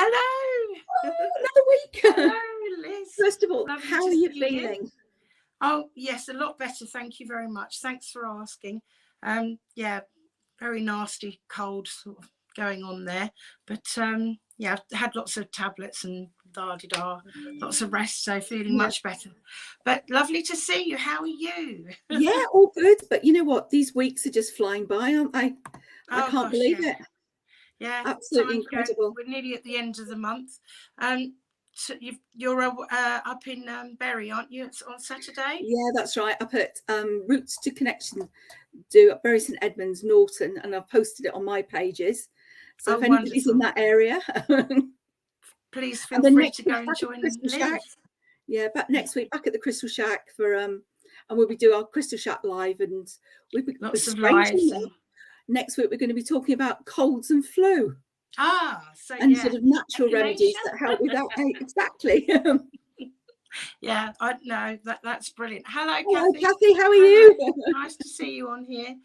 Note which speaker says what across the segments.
Speaker 1: Hello.
Speaker 2: Another week.
Speaker 1: Hello, Liz.
Speaker 2: First of all,
Speaker 1: Lovely
Speaker 2: how
Speaker 1: to
Speaker 2: are you
Speaker 1: see
Speaker 2: feeling?
Speaker 1: Oh, yes, a lot better. Thank you very much. Thanks for asking. Yeah, very nasty cold sort of going on there. But yeah, I've had lots of tablets and da-di-da, lots of rest, so feeling much better. But lovely to see you. How are you?
Speaker 2: Yeah, all good. But you know what? These weeks are just flying by, aren't they? I can't believe it.
Speaker 1: Yeah,
Speaker 2: absolutely incredible.
Speaker 1: We're nearly at the end of the month. So you're up in Bury, aren't you? It's on Saturday.
Speaker 2: Yeah, that's right. Up at Routes to Connection, do at Bury St Edmunds, Norton, and I've posted it on my pages. So if anybody's in that area,
Speaker 1: please feel free to go and join
Speaker 2: Liz. Yeah, but next week back at the Crystal Shack for and we'll be doing our Crystal Shack live, and we'll be
Speaker 1: lots of lives.
Speaker 2: Next week we're going to be talking about colds and flu.
Speaker 1: So
Speaker 2: and sort of natural remedies that help with that. Exactly.
Speaker 1: Yeah, I know that's brilliant. Hello,
Speaker 2: Kathy. How are you?
Speaker 1: Nice to see you on here.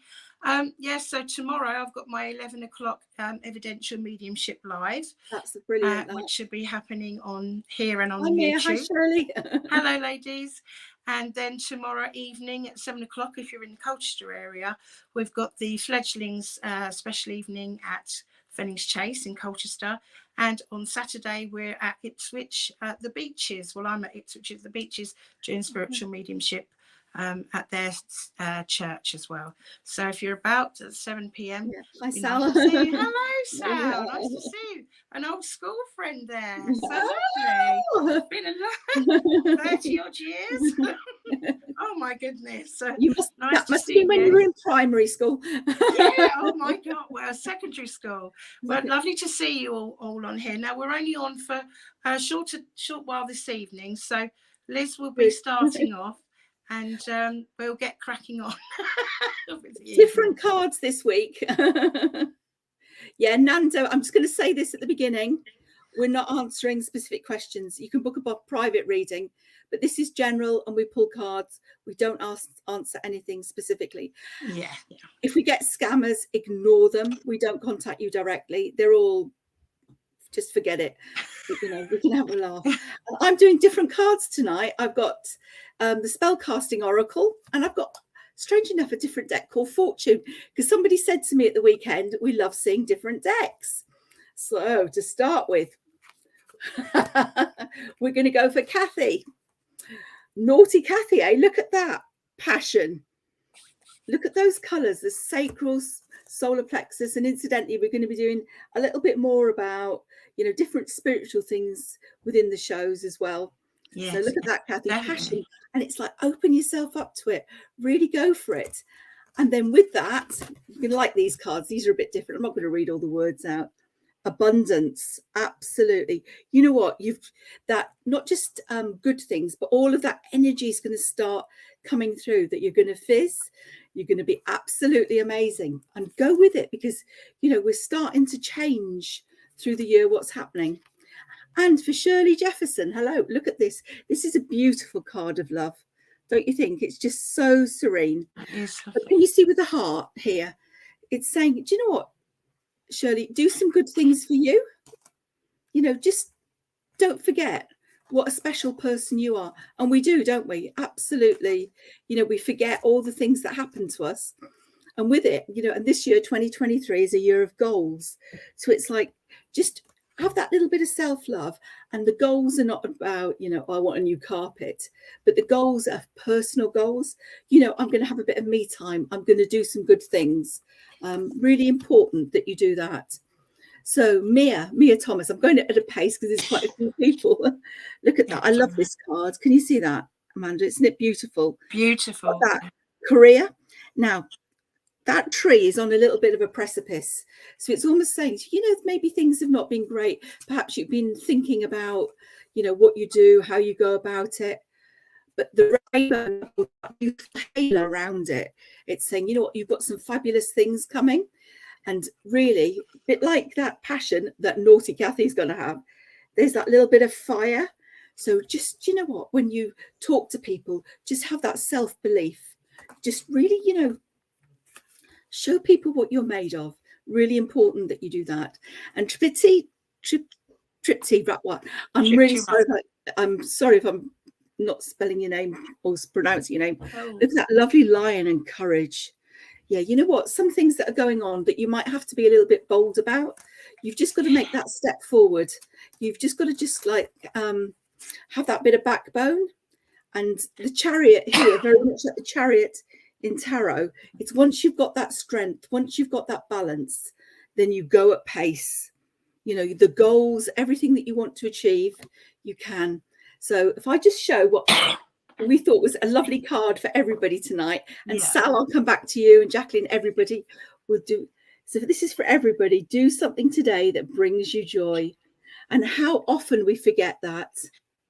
Speaker 1: Yes, so tomorrow I've got my 11 o'clock evidential mediumship live.
Speaker 2: That's brilliant.
Speaker 1: Which should be happening on here and on
Speaker 2: YouTube.
Speaker 1: Mia.
Speaker 2: Hi, Shirley.
Speaker 1: Hello, ladies. And then tomorrow evening at 7 o'clock, if you're in the Colchester area, we've got the fledglings special evening at Fennings Chase in Colchester. And on Saturday, we're at Ipswich at the Beaches. Well, I'm at Ipswich at the Beaches doing spiritual mediumship at their church as well. So if you're about at 7 p.m.
Speaker 2: Hi, Sal.
Speaker 1: Nice to see you. Hello, Sal. Nice to see you. An old school friend there. So lovely. It's been a 30 odd years. Oh my goodness.
Speaker 2: That must be when you were in primary school.
Speaker 1: Yeah, oh my God. Well, secondary school. But lovely to see you all on here. Now we're only on for a short while this evening. So Liz will be starting off. And we'll get cracking on.
Speaker 2: Different cards this week. Yeah, Nando, I'm just going to say this at the beginning. We're not answering specific questions. You can book a private reading, but this is general and we pull cards. We don't answer anything specifically.
Speaker 1: Yeah.
Speaker 2: If we get scammers, ignore them. We don't contact you directly. They're all, just forget it. You know, we can have a laugh. And I'm doing different cards tonight. I've got the Spellcasting Oracle, and I've got, strange enough, a different deck called Fortune, because somebody said to me at the weekend, we love seeing different decks. So to start with, we're going to go for Kathy. Naughty Kathy, eh? Look at that. Passion. Look at those colours, the sacral, solar plexus, and incidentally, we're going to be doing a little bit more about, you know, different spiritual things within the shows as well. Yes, so look at that, Kathy. Definitely. Passion. And it's like, open yourself up to it. Really go for it. And then with that, you're going to like these cards. These are a bit different. I'm not going to read all the words out. Abundance. Absolutely. You know what? You've that, not just good things, but all of that energy is going to start coming through, that you're going to fizz. You're going to be absolutely amazing, and go with it, because, you know, we're starting to change through the year what's happening. And for Shirley Jefferson, hello, look at this. This is a beautiful card of love, don't you think? It's just so serene. But can you see with the heart here? It's saying, do you know what, Shirley, do some good things for you. You know, just don't forget what a special person you are. And we do, don't we? Absolutely. You know, we forget all the things that happen to us. And with it, you know, and this year, 2023, is a year of goals. So it's like, just have that little bit of self-love. And the goals are not about, you know, I want a new carpet, but the goals are personal goals. You know, I'm going to have a bit of me time. I'm going to do some good things. Really important that you do that. So Mia Thomas, I'm going at a pace because there's quite a few people. Look at that. I love this card. Can you see that, Amanda? Isn't it beautiful?
Speaker 1: Beautiful.
Speaker 2: That career. Now, that tree is on a little bit of a precipice. So it's almost saying, you know, maybe things have not been great. Perhaps you've been thinking about, you know, what you do, how you go about it. But the rainbow, you halo around it. It's saying, you know what, you've got some fabulous things coming. And really, a bit like that passion that naughty Kathy's going to have, there's that little bit of fire. So just, you know what, when you talk to people, just have that self-belief. Just really, you know, show people what you're made of. Really important that you do that. And Tripty Ratwa. I'm really sorry. I'm sorry if I'm not spelling your name or pronouncing your name.
Speaker 1: Oh.
Speaker 2: Look at that lovely lion and courage. Yeah, you know what? Some things that are going on that you might have to be a little bit bold about. You've just got to make that step forward. You've just got to have that bit of backbone. And the Chariot here, very much like the Chariot in tarot, it's once you've got that strength, once you've got that balance, then you go at pace. You know, the goals, everything that you want to achieve, you can. So if I just show what we thought was a lovely card for everybody tonight, and Sal, I'll come back to you, and Jacqueline, everybody will do. So this is for everybody. Do something today that brings you joy. And how often we forget that.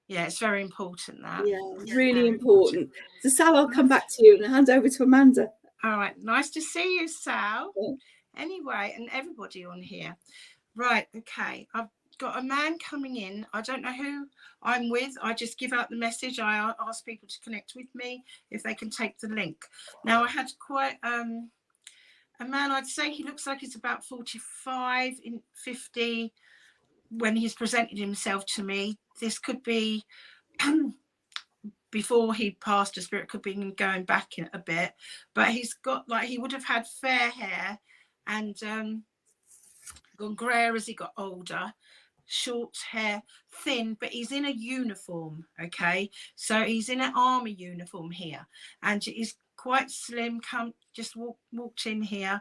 Speaker 1: Yeah, it's very important, that.
Speaker 2: Yeah, really important. So Sal, I'll come back to you and hand over to Amanda.
Speaker 1: All right, nice to see you, Sal. Yeah. Anyway, and everybody on here. Right, okay. I've got a man coming in. I don't know who I'm with. I just give out the message. I ask people to connect with me if they can take the link. Now, I had quite a man, I'd say he looks like he's about 45, 50 when he's presented himself to me. This could be before he passed a spirit, could be going back a bit, but he's got, like, he would have had fair hair and gone grayer as he got older, short hair, thin, but he's in a uniform. Okay, so he's in an army uniform here, and he's quite slim. Just walked in here,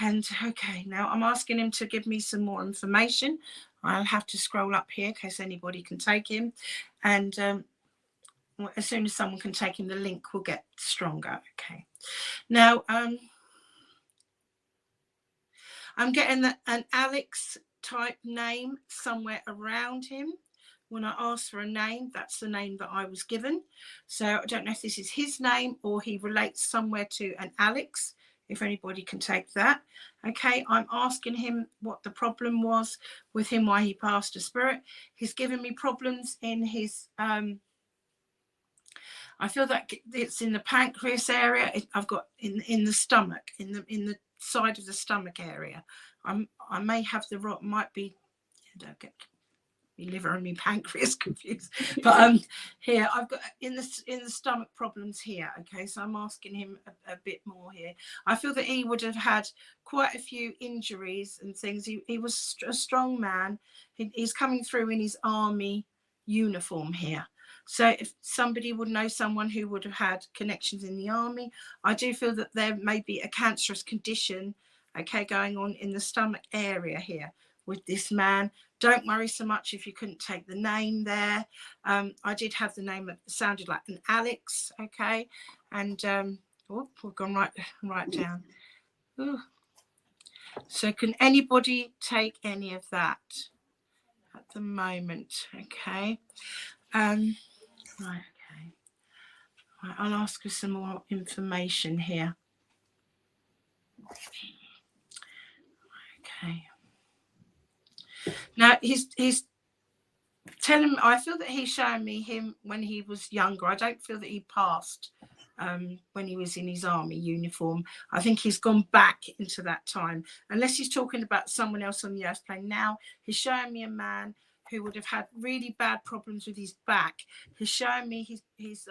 Speaker 1: and okay, now I'm asking him to give me some more information. I'll have to scroll up here in case anybody can take him, and as soon as someone can take him, the link will get stronger. Okay, now I'm getting an Alex type name somewhere around him. When I asked for a name, that's the name that I was given. So I don't know if this is his name or he relates somewhere to an Alex, if anybody can take that. Okay, I'm asking him what the problem was with him, why he passed a spirit. He's given me problems in his, I feel that it's in the pancreas area. I've got in the stomach, in the side of the stomach area. I may have the right, might be, I don't get my liver and my pancreas confused, but here I've got in the stomach problems here. Okay, so I'm asking him a bit more here. I feel that he would have had quite a few injuries and things. He was a strong man. He's coming through in his army uniform here. So if somebody would know someone who would have had connections in the army, I do feel that there may be a cancerous condition, okay, going on in the stomach area here with this man. Don't worry so much if you couldn't take the name there. I did have the name that sounded like an Alex, okay, and we've gone right down. Ooh. So can anybody take any of that at the moment? Okay. Right, okay. Right, I'll ask you some more information here. Okay. Now he's telling me, I feel that he's showing me him when he was younger. I don't feel that he passed when he was in his army uniform. I think he's gone back into that time, unless he's talking about someone else on the earth plane. Now he's showing me a man who would have had really bad problems with his back. He's showing me his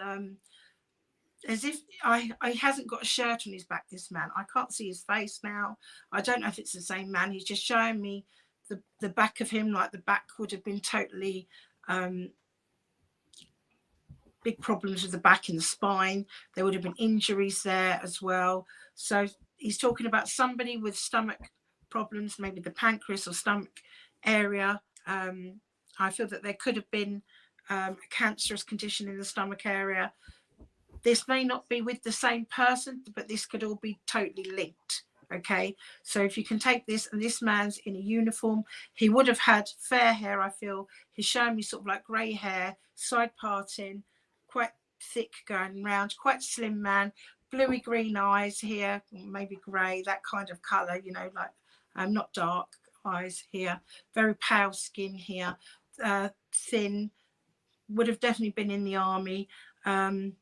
Speaker 1: as if he hasn't got a shirt on his back, this man. I can't see his face now. I don't know if it's the same man. He's just showing me the back of him, like the back would have been totally big problems with the back and the spine. There would have been injuries there as well. So he's talking about somebody with stomach problems, maybe the pancreas or stomach area. I feel that there could have been a cancerous condition in the stomach area. This may not be with the same person, but this could all be totally linked. Okay, so if you can take this, and this man's in a uniform, he would have had fair hair. I feel he's showing me sort of like grey hair, side parting, quite thick going round, quite slim man, bluey green eyes here, maybe grey, that kind of colour, you know, like not dark eyes here, very pale skin here, thin, would have definitely been in the army, and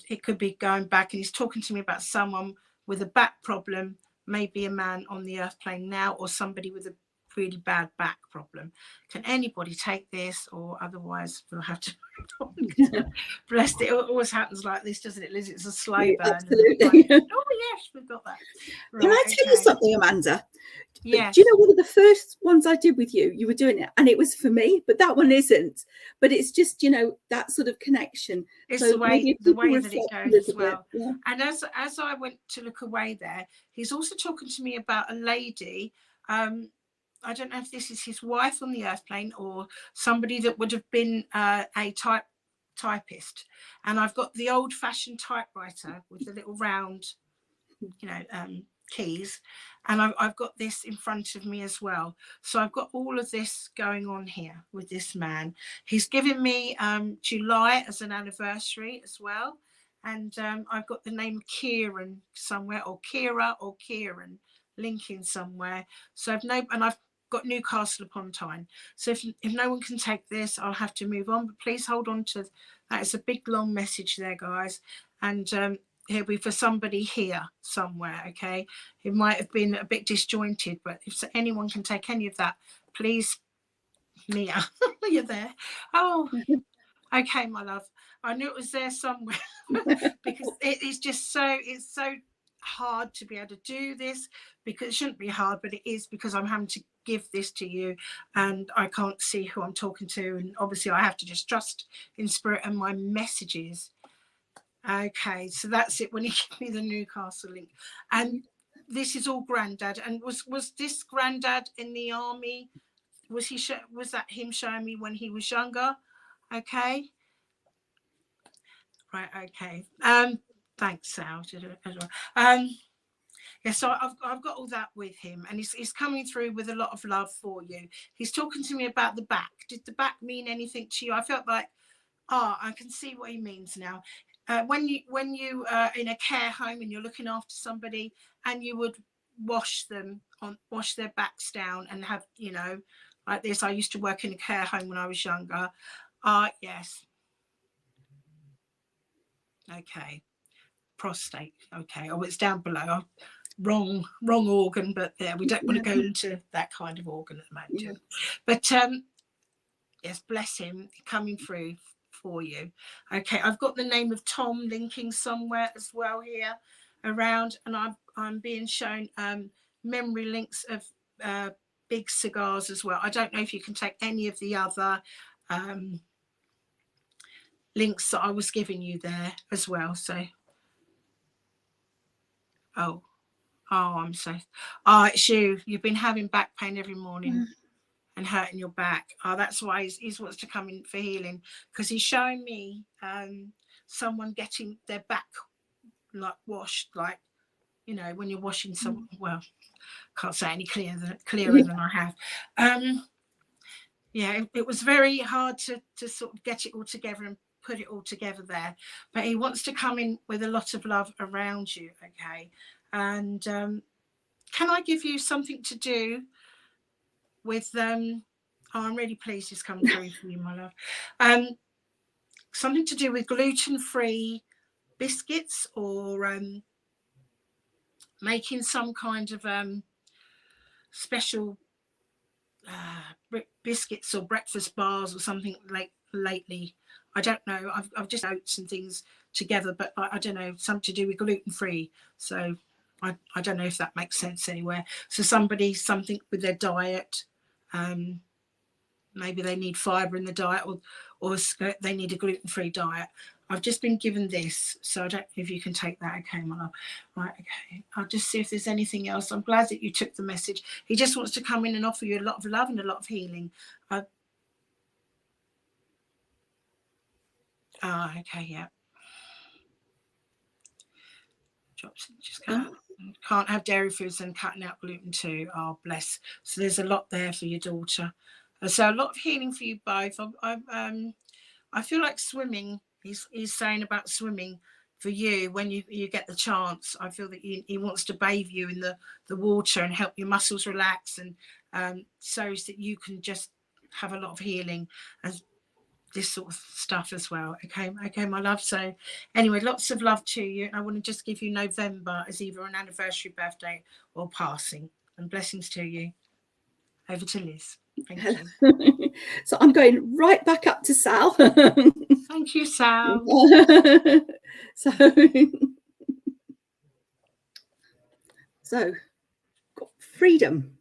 Speaker 1: it could be going back. And he's talking to me about someone with a back problem, maybe a man on the earth plane now, or somebody with really bad back problem. Can anybody take this, or otherwise we'll have to bless it. It always happens like this, doesn't it, Liz? It's a slow burn.
Speaker 2: Absolutely.
Speaker 1: Like, oh yes, we've got that. Right,
Speaker 2: can I tell you something, Amanda?
Speaker 1: Yes.
Speaker 2: Do you know one of the first ones I did with you were doing it, and it was for me, but that one isn't. But it's just, you know, that sort of connection.
Speaker 1: It's
Speaker 2: so
Speaker 1: the way that it goes as well.
Speaker 2: Yeah.
Speaker 1: And as I went to look away there, he's also talking to me about a lady. I don't know if this is his wife on the earth plane or somebody that would have been a typist. And I've got the old-fashioned typewriter with the little round, you know, keys, and I've got this in front of me as well. So I've got all of this going on here with this man. He's given me July as an anniversary as well, and I've got the name Kieran somewhere, or Kira or Kieran linking somewhere. So I've got Newcastle upon Tyne. So if no one can take this, I'll have to move on, but please hold on to that. It's a big long message there, guys, and it'll be for somebody here somewhere. Okay, it might have been a bit disjointed, but if anyone can take any of that, please. Mia, you're there. Oh, okay, my love, I knew it was there somewhere. Because it's so hard to be able to do this, because it shouldn't be hard, but it is, because I'm having to give this to you and I can't see who I'm talking to, and obviously I have to just trust in spirit and my messages. Okay, so that's it when he gave me the Newcastle link. And this is all Grandad. And was this Grandad in the army? Was that him showing me when he was younger? Okay. Right, okay. Thanks, Sal. Yeah, so I've got all that with him, and he's coming through with a lot of love for you. He's talking to me about the back. Did the back mean anything to you? I felt like, I can see what he means now. When you are in a care home and you're looking after somebody, and you would wash their backs down and have, you know, like this. I used to work in a care home when I was younger. Yes. Okay. Prostate. Okay. Oh, it's down below. Wrong organ, but there, we don't want to go into that kind of organ at the moment. But yes, bless him, coming through for you. Okay, I've got the name of Tom linking somewhere as well here around, and I'm being shown memory links of big cigars as well. I don't know if you can take any of the other links that I was giving you there as well. So I'm so it's you. You've been having back pain every morning and hurting your back. That's why he wants to come in for healing, because he's showing me someone getting their back like washed, like, you know, when you're washing some, well, can't say any clearer than I have. It was very hard to sort of get it all together and put it all together there, but he wants to come in with a lot of love around you. Okay, and can I give you something to do with I'm really pleased it's coming through for you, my love. Something to do with gluten-free biscuits, or making some kind of special biscuits or breakfast bars or something like lately. I don't know. I've just oats and things together, but I don't know, something to do with gluten-free. So I don't know if that makes sense anywhere. So something with their diet, maybe they need fibre in the diet, or they need a gluten-free diet. I've just been given this, so I don't know if you can take that. Okay, my love. Right, okay. I'll just see if there's anything else. I'm glad that you took the message. He just wants to come in and offer you a lot of love and a lot of healing. Okay, yeah. Just can't have dairy foods and cutting out gluten too. Oh, bless. So there's a lot there for your daughter. So a lot of healing for you both. I feel like swimming. He's saying about swimming for you when you get the chance. I feel that he wants to bathe you in the water and help your muscles relax, and so that you can just have a lot of healing and this sort of stuff as well. Okay, my love. So anyway, lots of love to you. And I want to just give you November as either an anniversary, birthday, or passing, and blessings to you. Over to Liz. Thank
Speaker 2: Hello.
Speaker 1: you.
Speaker 2: So I'm going right back up to Sal.
Speaker 1: Thank you, Sal.
Speaker 2: So got freedom.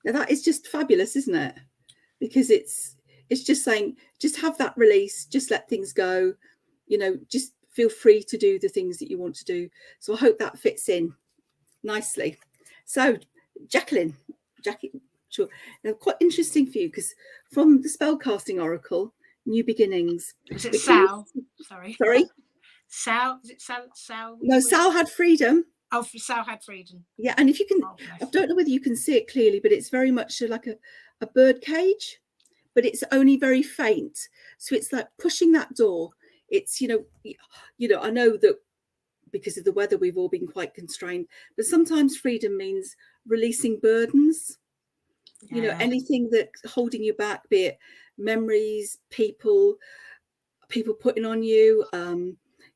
Speaker 2: Now that is just fabulous, isn't it? Because it's just saying, just have that release, just let things go, you know, just feel free to do the things that you want to do. So I hope that fits in nicely. So Jackie, sure. Now, quite interesting for you, because from the spellcasting oracle, New Beginnings.
Speaker 1: Was it Sal? Sorry. Sal? Is it Sal?
Speaker 2: No, Sal had freedom.
Speaker 1: Oh, Sal had freedom.
Speaker 2: Yeah, and if you can, I don't know whether you can see it clearly, but it's very much like a bird cage, but it's only very faint. So it's like pushing that door. It's, you know, I know that because of the weather, we've all been quite constrained, but sometimes freedom means releasing burdens. You know, anything that holding you back, be it memories, people putting on you,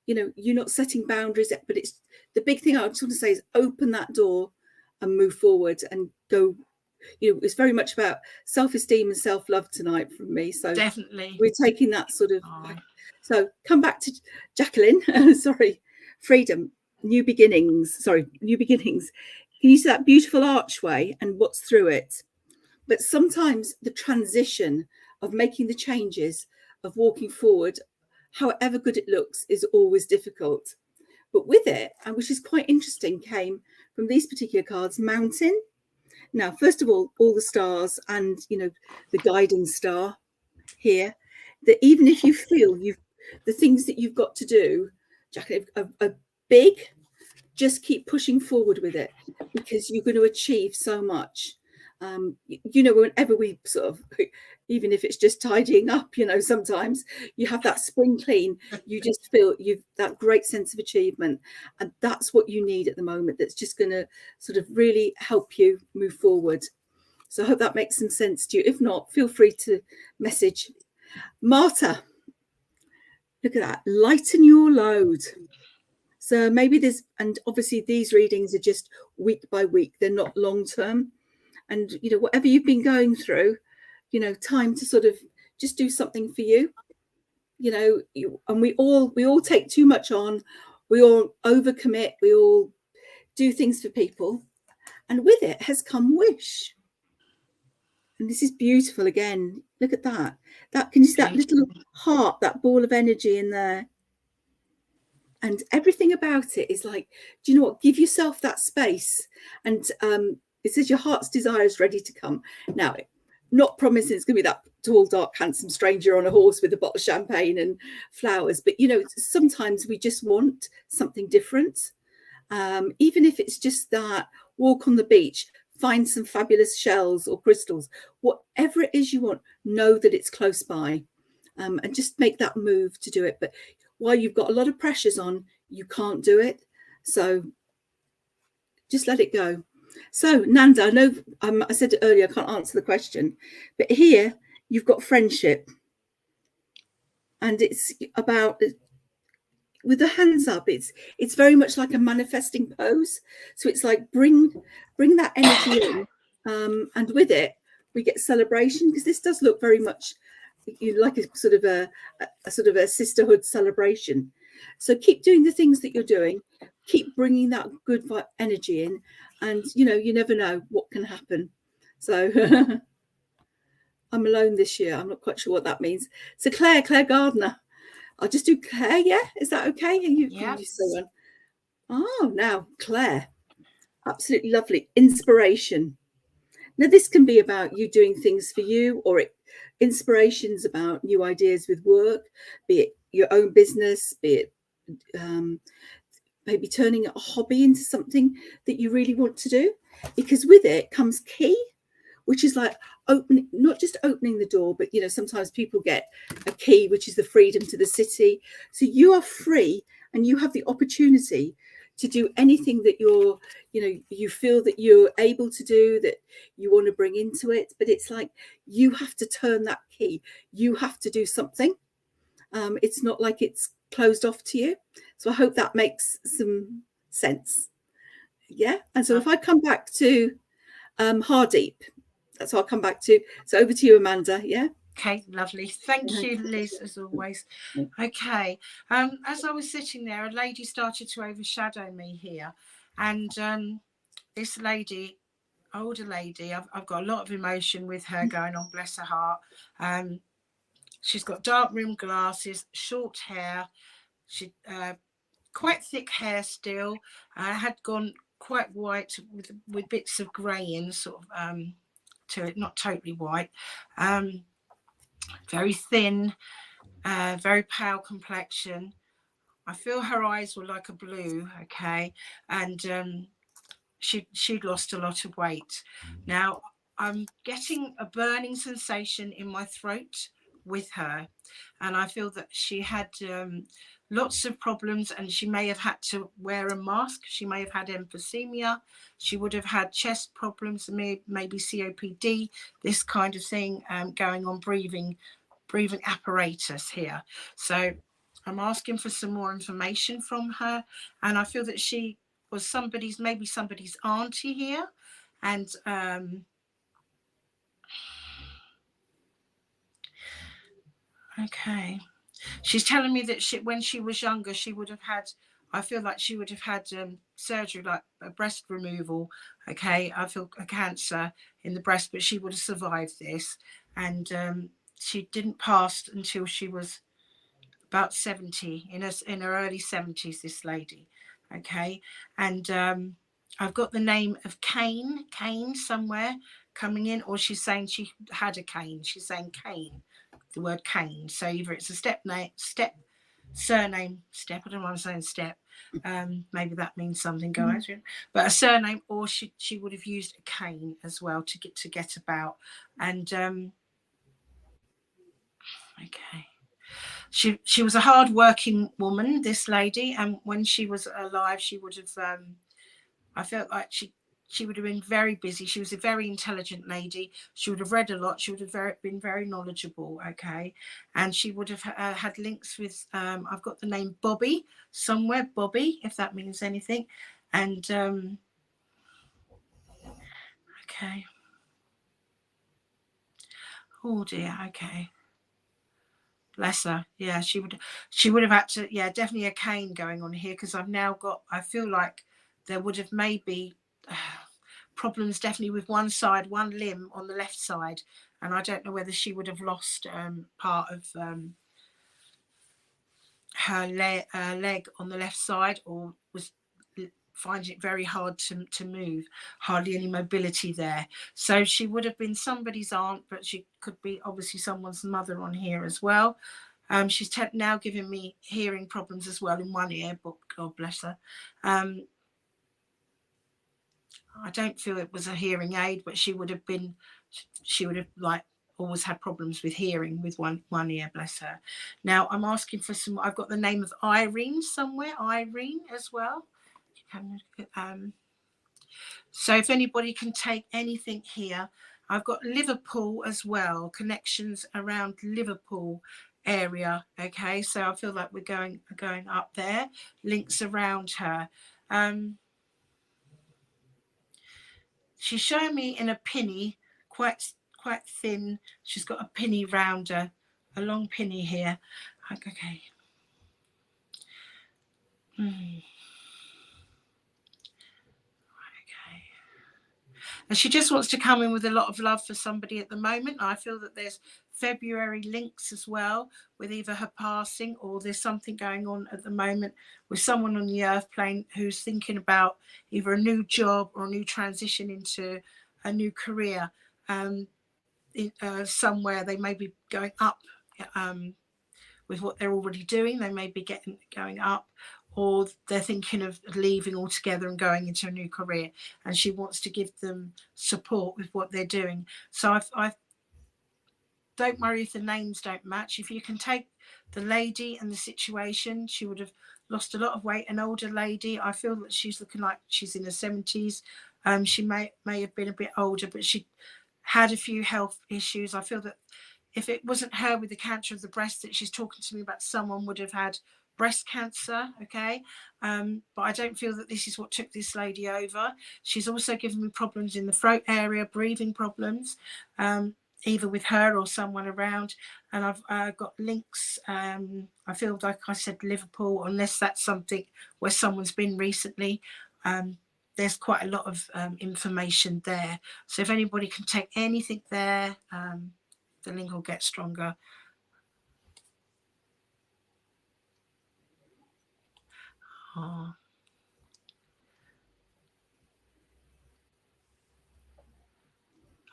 Speaker 2: you know, you're not setting boundaries, but it's the big thing I just want to say is open that door and move forward and go. You know, it's very much about self-esteem and self-love tonight from me. So
Speaker 1: definitely
Speaker 2: we're taking that sort of so come back to Jacqueline. Sorry, freedom, new beginnings. New beginnings. Can you see that beautiful archway and what's through it? But sometimes the transition of making the changes, of walking forward, however good it looks, is always difficult. But with it, and which is quite interesting, came from these particular cards, mountain. Now, first of all the stars and, you know, the guiding star here, that even if you feel the things that you've got to do, Jackie, are big, just keep pushing forward with it, because you're going to achieve so much. You know, whenever we sort of, even if it's just tidying up, you know, sometimes you have that spring clean, you just feel you've that great sense of achievement, and that's what you need at the moment. That's just going to sort of really help you move forward. So I hope that makes some sense to you. If not, feel free to message Marta. Look at that, lighten your load. So maybe there's, and obviously these readings are just week by week, they're not long term. And, you know, whatever you've been going through, you know, time to sort of just do something for you, you know. And we all take too much on. We all overcommit. We all do things for people. And with it has come wish. And this is beautiful again. Look at that. Can you see that little heart, that ball of energy in there? And everything about it is like, do you know what? Give yourself that space. And it says your heart's desire is ready to come. Now, not promising it's going to be that tall, dark, handsome stranger on a horse with a bottle of champagne and flowers. But, you know, sometimes we just want something different. Even if it's just that walk on the beach, find some fabulous shells or crystals, whatever it is you want, know that it's close by, and just make that move to do it. But while you've got a lot of pressures on, you can't do it. So just let it go. So Nanda, I know I said it earlier, I can't answer the question, but here you've got friendship. And it's about, with the hands up, it's very much like a manifesting pose. So it's like bring that energy in, and with it we get celebration, because this does look very much like a sort of a sisterhood celebration. So keep doing the things that you're doing, keep bringing that good energy in, and you know, you never know what can happen. So I'm alone this year. I'm not quite sure what that means. So Claire Gardner, I'll just do Claire. Yeah, is that okay?
Speaker 1: Yeah.
Speaker 2: Oh, now Claire, absolutely lovely inspiration. Now this can be about you doing things for you, or inspirations about new ideas with work, be it your own business, be it maybe turning a hobby into something that you really want to do. Because with it comes key, which is like not just opening the door, but you know, sometimes people get a key, which is the freedom to the city. So you are free and you have the opportunity to do anything that you feel that you're able to do, that you want to bring into it. But it's like you have to turn that key. You have to do something. It's not like it's closed off to you. So I hope that makes some sense. Yeah. And so if I come back to Hardeep. That's what I'll come back to. So over to you, Amanda. Yeah.
Speaker 1: Okay, lovely. Thank you, Liz, as always. Okay. As I was sitting there, a lady started to overshadow me here. And this lady, older lady, I've got a lot of emotion with her going on, bless her heart. She's got dark rimmed glasses, short hair. She quite thick hair still. Had gone quite white with bits of grey in, sort of to it, not totally white. Very thin, very pale complexion. I feel her eyes were like a blue, okay, and she'd lost a lot of weight. Now I'm getting a burning sensation in my throat with her, and I feel that she had lots of problems, and she may have had to wear a mask. She may have had emphysema. She would have had chest problems, maybe COPD, this kind of thing going on, breathing apparatus here. So I'm asking for some more information from her, and I feel that she was maybe somebody's auntie here, and okay, she's telling me that when she was younger, she would have had, I feel like she would have had surgery, like a breast removal. Okay, I feel a cancer in the breast, but she would have survived this, and she didn't pass until she was about 70, in her early 70s, this lady. Okay, and I've got the name of Kane somewhere coming in, or she's saying she had a cane. She's saying Kane, the word Kane. So either it's a surname, I don't know why I'm saying step. Maybe that means something, guys. But a surname, or she would have used a cane as well to get about. And okay. She was a hard-working woman, this lady, and when she was alive, she would have. I felt like she would have been very busy. She was a very intelligent lady. She would have read a lot. She would have been very knowledgeable. Okay, and she would have had links with. I've got the name Bobby somewhere. Bobby, if that means anything, and okay. Oh dear. Okay. Bless her. Yeah, she would have had to, yeah, definitely a cane going on here, because I feel like there would have maybe problems definitely with one limb on the left side, and I don't know whether she would have lost part of her leg on the left side, or was finding it very hard to move, hardly any mobility there. So she would have been somebody's aunt, but she could be obviously someone's mother on here as well. She's now giving me hearing problems as well in one ear, but God bless her. I don't feel it was a hearing aid, but she would have like always had problems with hearing with one ear, bless her. Now I'm asking for some. I've got the name of Irene somewhere, Irene as well. So if anybody can take anything here, I've got Liverpool as well, connections around Liverpool area. Okay, so I feel like we're going up there, links around her. She's showing me in a pinny, quite thin. She's got a pinny round her, a long pinny here. Okay. And she just wants to come in with a lot of love for somebody at the moment. I feel that there's February links as well with either her passing, or there's something going on at the moment with someone on the earth plane who's thinking about either a new job or a new transition into a new career. Somewhere they may be going up with what they're already doing. They may be going up, or they're thinking of leaving altogether and going into a new career, and she wants to give them support with what they're doing. So I don't worry if the names don't match. If you can take the lady and the situation, she would have lost a lot of weight, an older lady. I feel that she's looking like she's in her 70s. She may have been a bit older, but she had a few health issues. I feel that if it wasn't her with the cancer of the breast that she's talking to me about, someone would have had breast cancer, okay, but I don't feel that this is what took this lady over. She's also given me problems in the throat area, breathing problems, either with her or someone around, and I've got links. I feel like I said Liverpool, unless that's something where someone's been recently. There's quite a lot of information there, so if anybody can take anything there, the link will get stronger. Oh.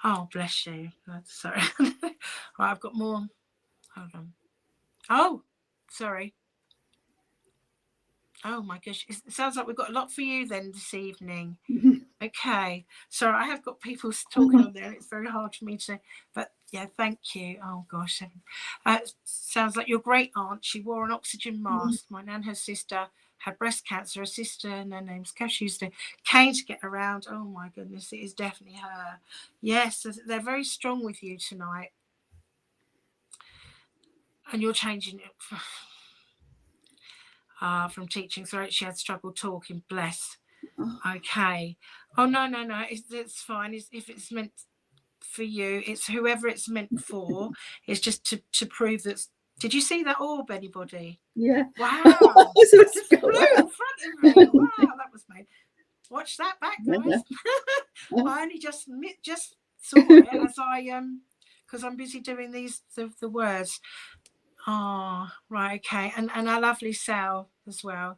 Speaker 1: Oh, bless you. Sorry. Right, I've got more. Hold on. Oh, sorry. Oh my gosh. It sounds like we've got a lot for you then this evening. Okay. Sorry, I have got people talking on there. It's very hard for me to, but yeah, thank you. Oh gosh. Sounds like your great aunt. She wore an oxygen mask. My nan, her sister, had breast cancer. Her sister, and her name's Kev, she used to cane to get around. Oh my goodness, it is definitely her. Yes, they're very strong with you tonight. And you're changing it from teaching. Sorry, she had struggle talking. Bless. Okay. Oh no, it's fine. If it's meant for you, it's whoever it's meant for. It's just to prove that. Did you see that orb, anybody?
Speaker 2: Yeah.
Speaker 1: Wow.
Speaker 2: It
Speaker 1: just flew in front of me. Wow, that was made. Watch that back, guys. I only just saw it as I because I'm busy doing these the words. Oh, right, okay. And our lovely Sal as well,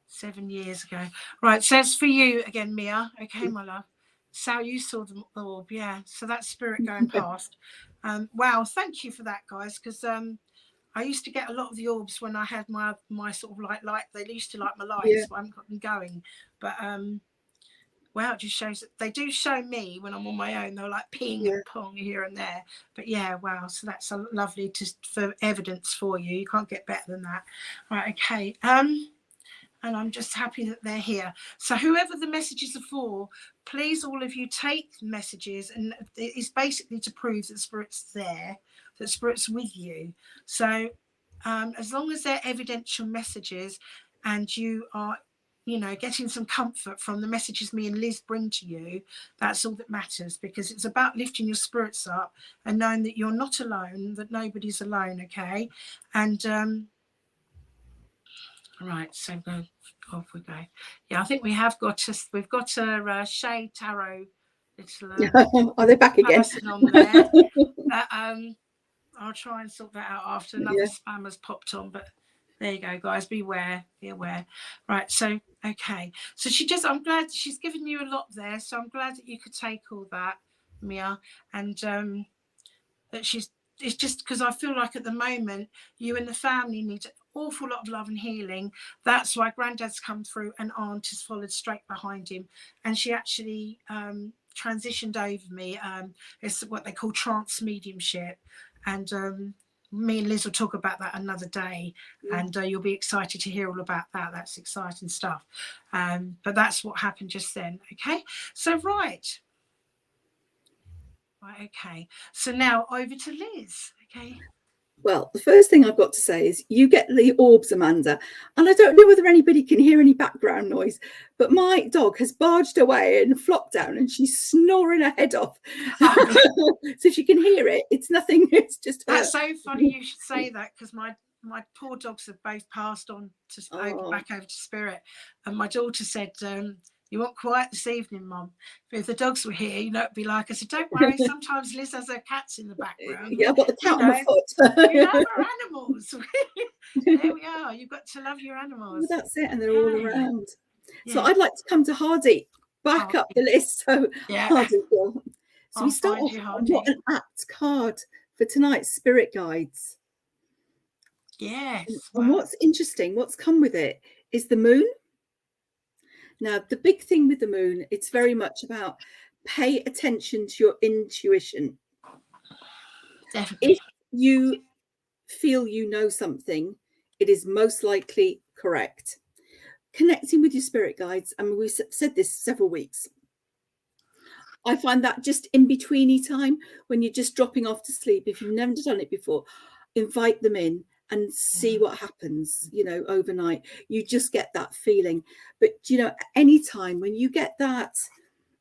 Speaker 1: 7 years ago. Right, says for you again, Mia. Okay, my love. Sal, you saw the orb, yeah. So that's spirit going past. Wow, thank you for that, guys, because I used to get a lot of the orbs when I had my sort of like they used to like my lights, yeah. But I haven't got them going. But wow, it just shows that they do show me when I'm on my own. They're like ping and pong here and there. But yeah, wow. So that's a lovely for evidence for you. You can't get better than that. Right, okay. And I'm just happy that they're here. So whoever the messages are for, please all of you take messages, and it's basically to prove that Spirit's there, that Spirit's with you. So as long as they're evidential messages and you are getting some comfort from the messages me and Liz bring to you, that's all that matters, because it's about lifting your spirits up and knowing that you're not alone, that nobody's alone, okay? And right, so off we go. Yeah, I think we have got we've got a Shay Tarot little
Speaker 2: are they back again
Speaker 1: on there. I'll try and sort that out after another spam has popped on, but there you go, guys. Be aware. Right, so okay. So I'm glad she's given you a lot there. So I'm glad that you could take all that, Mia, and that it's just because I feel like at the moment you and the family need an awful lot of love and healing. That's why Granddad's come through and Aunt has followed straight behind him, and she actually transitioned over me. It's what they call trance mediumship, and me and Liz will talk about that another day, and you'll be excited to hear all about that. That's exciting stuff. But that's what happened just then. Okay, so right, okay. So now over to Liz. Okay.
Speaker 2: Well, the first thing I've got to say is you get the orbs, Amanda, and I don't know whether anybody can hear any background noise, but my dog has barged away and flopped down and she's snoring her head off. So if you can hear it, it's nothing, it's just her.
Speaker 1: That's so funny you should say that, because my poor dogs have both passed on to back over to Spirit, and my daughter said, you want quiet this evening, Mum. If the dogs were here, it'd be like, I said, don't worry, sometimes Liz has her cats in the background.
Speaker 2: Yeah, I've got the cat on my
Speaker 1: foot. You love our animals. There we are. You've got to love your animals.
Speaker 2: Well, that's it, and they're all around. Yeah. So I'd like to come to Hardy, back up the list. So Hardy, so we start off on what an apt card for tonight's Spirit Guides.
Speaker 1: Yes.
Speaker 2: And what's interesting, what's come with it, is the moon. Now, the big thing with the moon, it's very much about pay attention to your intuition.
Speaker 1: Definitely.
Speaker 2: If you feel you know something, it is most likely correct. Connecting with your spirit guides, I mean, we've said this several weeks. I find that just in betweeny time, when you're just dropping off to sleep, if you've never done it before, invite them in and see what happens, you know, overnight. You just get that feeling. But, you know, anytime when you get that,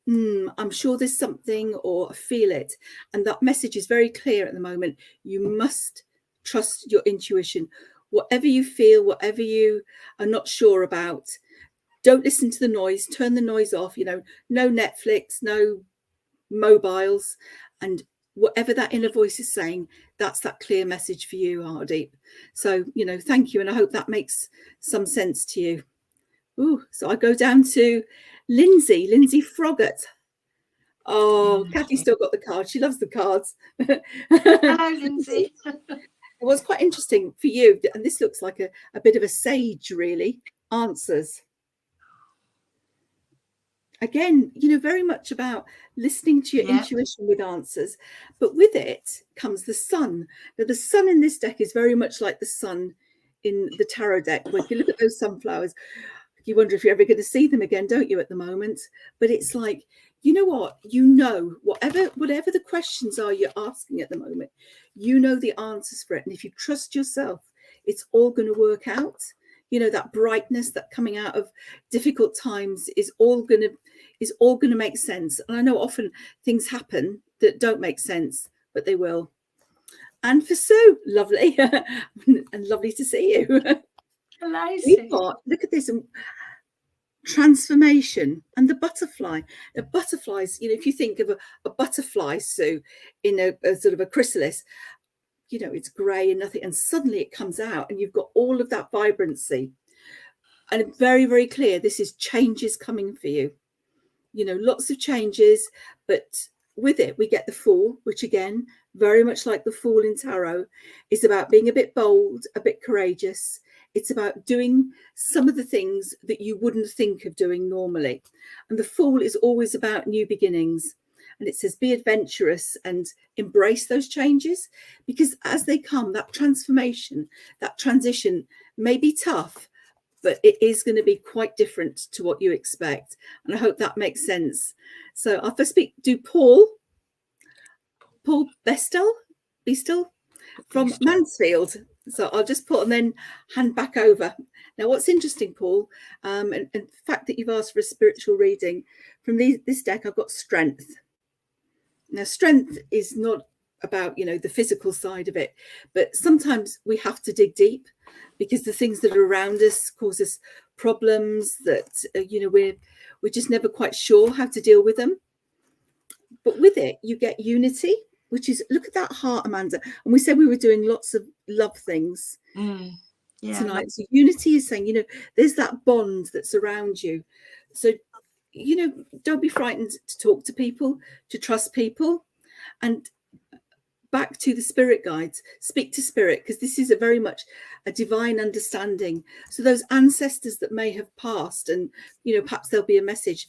Speaker 2: I'm sure there's something, or feel it, and that message is very clear at the moment, you must trust your intuition. Whatever you feel, whatever you are not sure about, don't listen to the noise, turn the noise off, you know, no Netflix, no mobiles, and whatever that inner voice is saying, that's that clear message for you, Hardeep. So, you know, thank you, and I hope that makes some sense to you. Ooh, so I go down to Lindsay Froggatt. Oh, Kathy still got the card. She loves the cards.
Speaker 1: Hello, Lindsay.
Speaker 2: It was quite interesting for you, and this looks like a bit of a sage, really. Answers. Again, you know, very much about listening to your intuition with answers, but with it comes the sun. Now, the sun in this deck is very much like the sun in the tarot deck. When you look at those sunflowers, you wonder if you're ever going to see them again, don't you, at the moment? But it's like, you know what, you know, whatever the questions are you're asking at the moment, you know the answers for it. And if you trust yourself, it's all going to work out. You know, that brightness that coming out of difficult times is all going to make sense. And I know often things happen that don't make sense, but they will. And for Sue, lovely and lovely to see you.
Speaker 1: Hello,
Speaker 2: We've got, look at this, transformation and the butterfly. The butterflies, you know, if you think of a butterfly, Sue, in a sort of a chrysalis, you know, it's grey and nothing, and suddenly it comes out and you've got all of that vibrancy. And very, very clear, this is changes coming for you. You know, lots of changes, but with it, we get the Fool, which again, very much like the Fool in tarot, is about being a bit bold, a bit courageous. It's about doing some of the things that you wouldn't think of doing normally. And the Fool is always about new beginnings. And it says, be adventurous and embrace those changes, because as they come, that transformation, that transition may be tough, but it is going to be quite different to what you expect. And I hope that makes sense. So I'll first do Paul Bestel from Mansfield. So I'll just put and then hand back over. Now, what's interesting, Paul, and the fact that you've asked for a spiritual reading, from this deck, I've got strength. Now, strength is not about, you know, the physical side of it, but sometimes we have to dig deep because the things that are around us cause us problems that, you know, we're just never quite sure how to deal with them. But with it, you get unity, which is, look at that heart, Amanda. And we said we were doing lots of love things tonight. So unity is saying, you know, there's that bond that's around you. So, you know, don't be frightened to talk to people, to trust people. And back to the spirit guides, speak to spirit, because this is very much a divine understanding. So those ancestors that may have passed, and, you know, perhaps there'll be a message,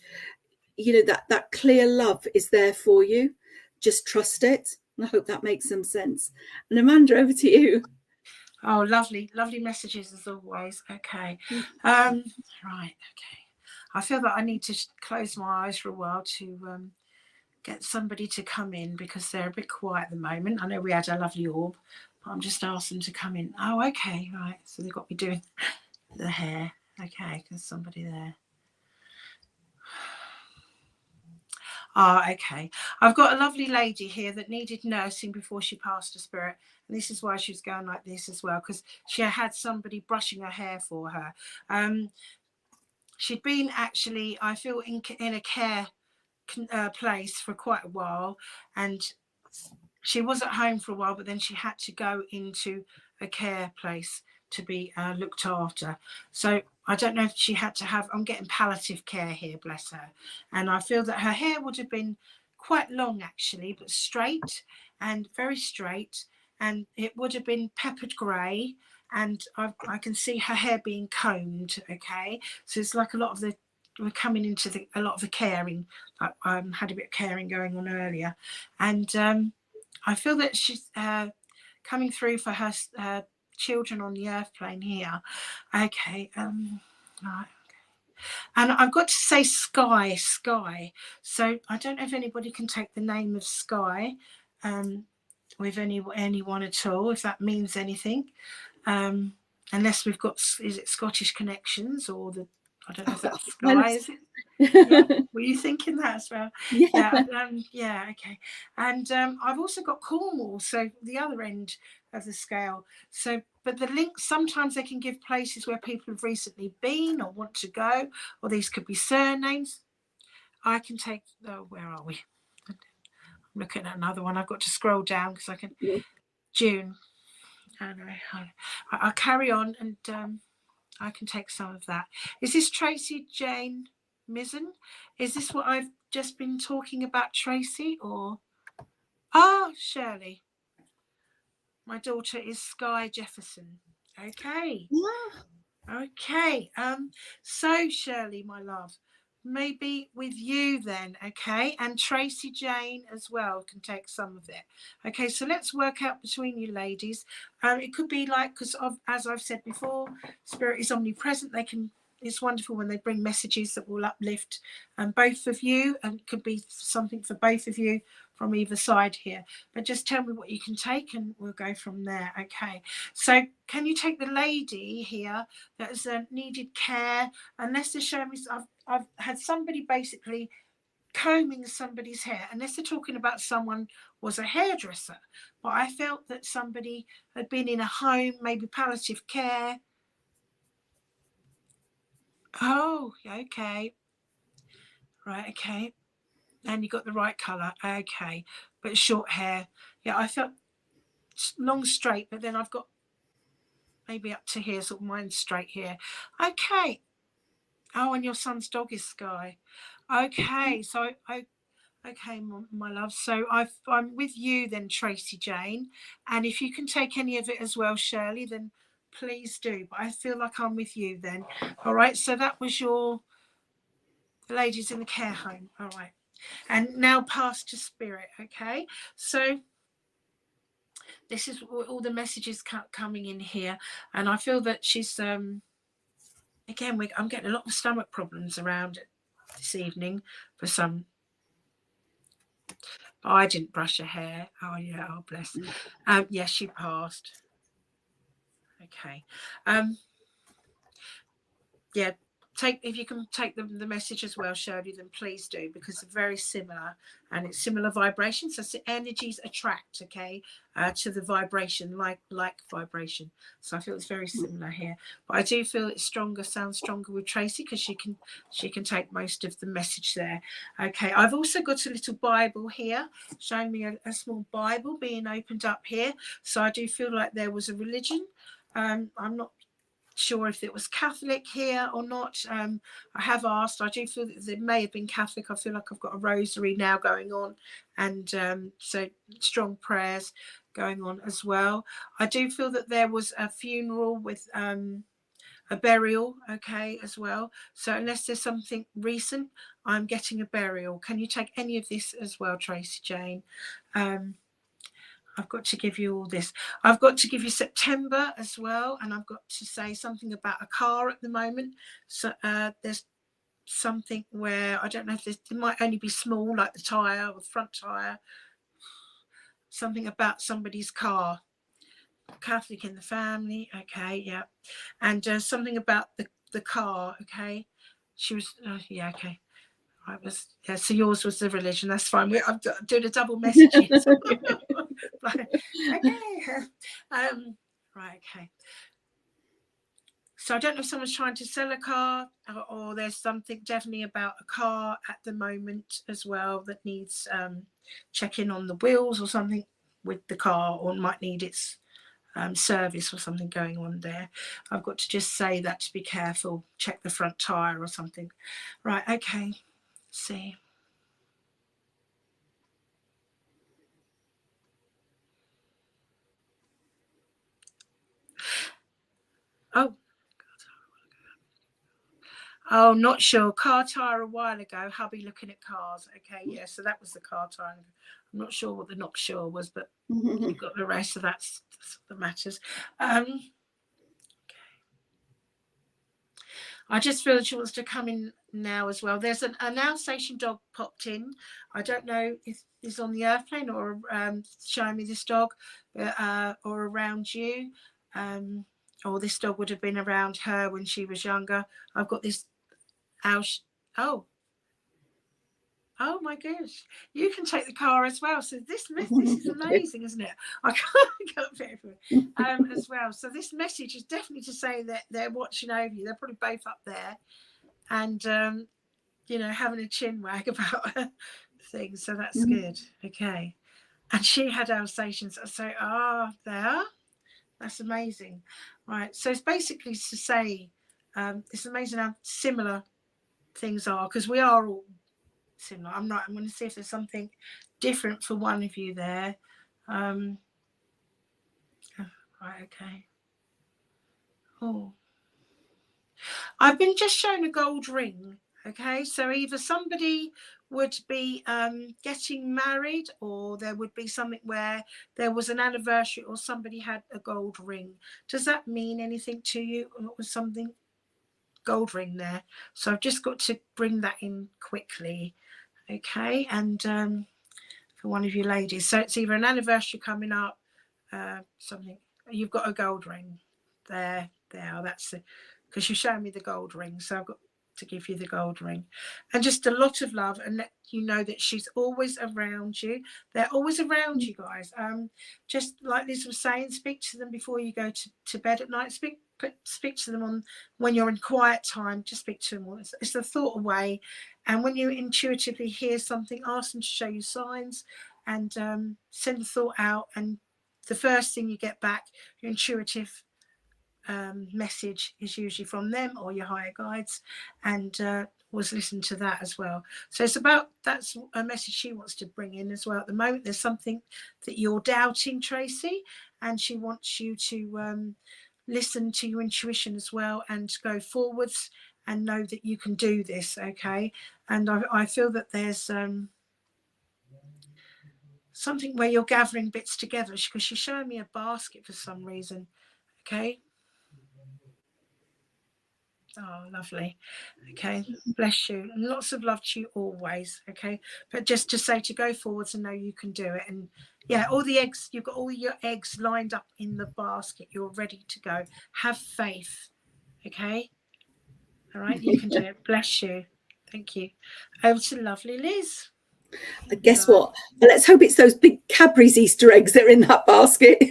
Speaker 2: you know, that clear love is there for you. Just trust it. And I hope that makes some sense. And Amanda, over to you.
Speaker 1: Oh, lovely messages as always. Okay. Right. Okay. I feel that I need to close my eyes for a while to get somebody to come in, because they're a bit quiet at the moment. I know we had a lovely orb, but I'm just asking them to come in. Oh, okay. Right. So they've got me doing the hair. Okay. There's somebody there. Okay. I've got a lovely lady here that needed nursing before she passed her spirit. And this is why she was going like this as well, because she had somebody brushing her hair for her. She'd been actually, I feel, in a care place for quite a while. And she was at home for a while, but then she had to go into a care place to be looked after. So I don't know if she had to have, I'm getting palliative care here, bless her. And I feel that her hair would have been quite long actually, but straight, and very straight. And it would have been peppered grey. And I can see her hair being combed, okay? So it's like a lot of the, we're coming into a lot of the caring. Like, had a bit of caring going on earlier. And I feel that she's coming through for her children on the earth plane here. Okay. Right. And I've got to say Sky. So I don't know if anybody can take the name of Sky with anyone at all, if that means anything. Unless we've got, is it Scottish connections, or the, I don't know if that's
Speaker 2: Well,
Speaker 1: Skye, is it? Yeah, were you thinking that as well?
Speaker 2: yeah.
Speaker 1: Yeah, okay. And I've also got Cornwall, so the other end of the scale. So, but the links, sometimes they can give places where people have recently been or want to go, or these could be surnames. I can take, oh, where are we? I'm looking at another one. I've got to scroll down because I can, June. Anyway, I'll carry on, and I can take some of that. Is this Tracy Jane Mizzen? Is this what I've just been talking about, Tracy? Or, Shirley. My daughter is Skye Jefferson. Okay.
Speaker 2: Yeah.
Speaker 1: Okay. So Shirley, my love, maybe with you then, okay? And Tracy Jane as well can take some of it. Okay, so let's work out between you ladies. It could be like, because as I've said before, spirit is omnipresent. It's wonderful when they bring messages that will uplift both of you, and it could be something for both of you from either side here. But just tell me what you can take and we'll go from there. Okay, so can you take the lady here that has needed care? Unless they're showing me, I've had somebody basically combing somebody's hair, unless they're talking about someone was a hairdresser, but I felt that somebody had been in a home, maybe palliative care. Oh, okay. Right, okay. And you got the right colour. Okay. But short hair. Yeah, I felt long straight, but then I've got maybe up to here, sort of mine's straight here. Okay. Oh, and your son's dog is Skye. Okay. So okay, my love. So I'm with you then, Tracy Jane. And if you can take any of it as well, Shirley, then please do. But I feel like I'm with you then. All right. So that was your ladies in the care home. All right. And now pass to spirit. Okay. So this is all the messages coming in here. And I feel that she's, again, I'm getting a lot of stomach problems around this evening for some. Oh, I didn't brush her hair. Oh, yeah. Oh, bless. Yes, she passed. Okay. Yeah. If you can take the message as well, Shirley, then please do, because they're very similar and it's similar vibrations. So energies attract, okay, to the vibration, like vibration. So I feel it's very similar here. But I do feel it's stronger, sounds stronger with Tracy, because she can take most of the message there. Okay, I've also got a little Bible here showing me a small Bible being opened up here. So I do feel like there was a religion. I'm not sure if it was Catholic here or not. I have asked. I do feel that it may have been Catholic. I feel like I've got a rosary now going on, and so strong prayers going on as well. I do feel that there was a funeral with a burial, okay, as well. So unless there's something recent, I'm getting a burial. Can you take any of this as well, Tracy Jane? I've got to give you all this. I've got to give you September as well. And I've got to say something about a car at the moment. So there's something where, I don't know if it might only be small, like the tyre or the front tyre. Something about somebody's car. Catholic in the family. Okay, yeah. And something about the car. Okay. She was, yeah, okay. I was, yeah, so yours was the religion. That's fine. I'm doing a double messaging. Okay. Right, okay. So I don't know if someone's trying to sell a car, or there's something definitely about a car at the moment as well that needs checking on the wheels or something with the car, or might need its service or something going on there. I've got to just say that to be careful. Check the front tyre or something. Right, okay. Let's see. Oh, not sure. Car tyre a while ago. Hubby looking at cars. Okay, yeah. So that was the car tyre. I'm not sure what the not sure was, but you've got the rest. So that's that matters. Okay. I just feel she wants to come in now as well. There's an Alsatian dog popped in. I don't know if it's on the airplane or showing me this dog, or around you. or this dog would have been around her when she was younger. I've got this oh my gosh, you can take the car as well. So this is amazing, isn't it? I can't go up everywhere as well. So this message is definitely to say that they're watching over you. They're probably both up there and you know, having a chin wag about things. So that's good. Okay. And she had Alsatians. So they are. That's amazing. Right. So it's basically to say it's amazing how similar things are, because we are all similar. I'm going to see if there's something different for one of you there. Right, okay. Oh, I've been just shown a gold ring. Okay, so either somebody would be getting married, or there would be something where there was an anniversary or somebody had a gold ring. Does that mean anything to you? Or was something gold ring there? So I've just got to bring that in quickly. Okay, and for one of you ladies, so it's either an anniversary coming up, something, you've got a gold ring there. That's it, because you showed me the gold ring, so I've got to give you the gold ring. And just a lot of love, and let you know that she's always around you. They're always around you guys. Just like Liz was saying, speak to them before you go to bed at night. Speak to them on when you're in quiet time. Just speak to them. It's a thought away. And when you intuitively hear something, ask them to show you signs, and send the thought out. And the first thing you get back, your intuitive message, is usually from them or your higher guides, and was listen to that as well. So it's about, that's a message she wants to bring in as well. At the moment, there's something that you're doubting, Tracy, and she wants you to listen to your intuition as well and go forwards and know that you can do this. Okay. And I feel that there's something where you're gathering bits together, because she's showing me a basket for some reason. Okay. Oh, lovely. Okay, bless you. And lots of love to you always. Okay, but just to say to go forwards and know you can do it. And yeah, all the eggs, you've got all your eggs lined up in the basket. You're ready to go. Have faith. Okay. All right, you can do it. Bless you. Thank you. Over to lovely Liz.
Speaker 2: Guess what? Let's hope it's those big Cadbury's Easter eggs that are in that basket.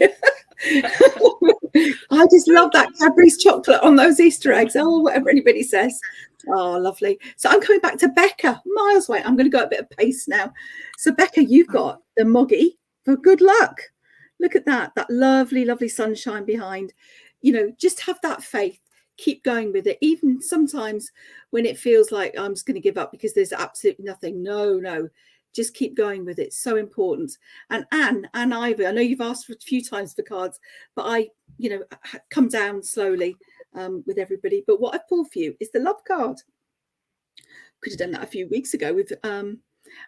Speaker 2: I just love that Cadbury's chocolate on those Easter eggs. Oh, whatever anybody says. Oh, lovely. So I'm coming back to Becca, miles away. I'm going to go a bit of pace now. So Becca, you've got the Moggy for good luck. Look at that lovely, lovely sunshine behind. You know, just have that faith. Keep going with it. Even sometimes when it feels like I'm just going to give up because there's absolutely nothing. No. Just keep going with it. So important. And Anne Ivy, I know you've asked for a few times for cards, but I, come down slowly with everybody. But what I pulled for you is the love card. Could have done that a few weeks ago with, and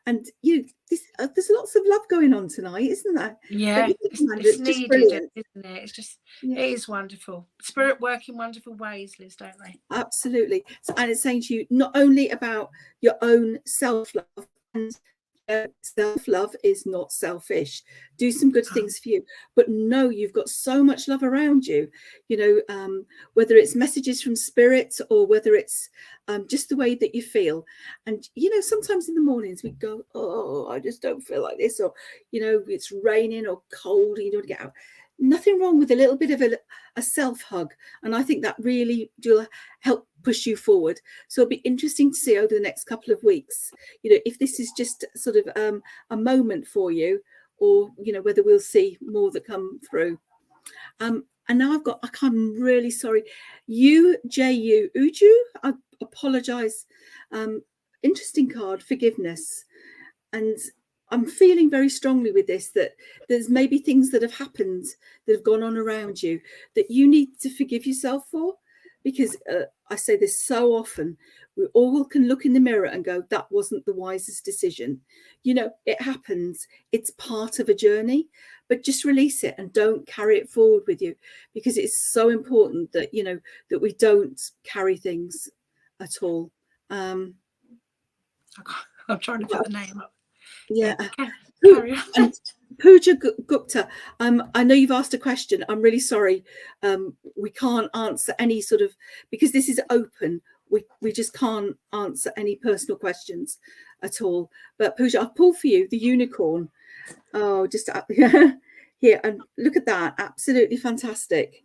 Speaker 2: there's lots of love going on tonight, isn't there?
Speaker 1: Yeah, it's needed, isn't it? It's just, it is wonderful. Spirit work in wonderful ways, Liz, don't they?
Speaker 2: Absolutely. So, and it's saying to you not only about your own self-love, and self-love is not selfish. Do some good things for you, but know you've got so much love around you, whether it's messages from spirit or whether it's just the way that you feel. And sometimes in the mornings we go, oh, I just don't feel like this, or it's raining or cold and you don't want to get out. Nothing wrong with a little bit of a self-hug, and I think that really will help push you forward. So it'll be interesting to see over the next couple of weeks, if this is just sort of a moment for you, or whether we'll see more that come through. And now I'm really sorry, Uju, I apologize. Interesting card, forgiveness. And I'm feeling very strongly with this, that there's maybe things that have happened that have gone on around you that you need to forgive yourself for, because I say this so often, we all can look in the mirror and go, that wasn't the wisest decision. It happens. It's part of a journey, but just release it and don't carry it forward with you, because it's so important that, that we don't carry things at all. I'm
Speaker 1: trying to put the name up.
Speaker 2: Yeah.
Speaker 1: Carry on.
Speaker 2: And Pooja Gupta, I know you've asked a question. I'm really sorry. We can't answer any sort of, because this is open. We just can't answer any personal questions at all. But Pooja, I'll pull for you the unicorn. Oh, just here, and look at that. Absolutely fantastic.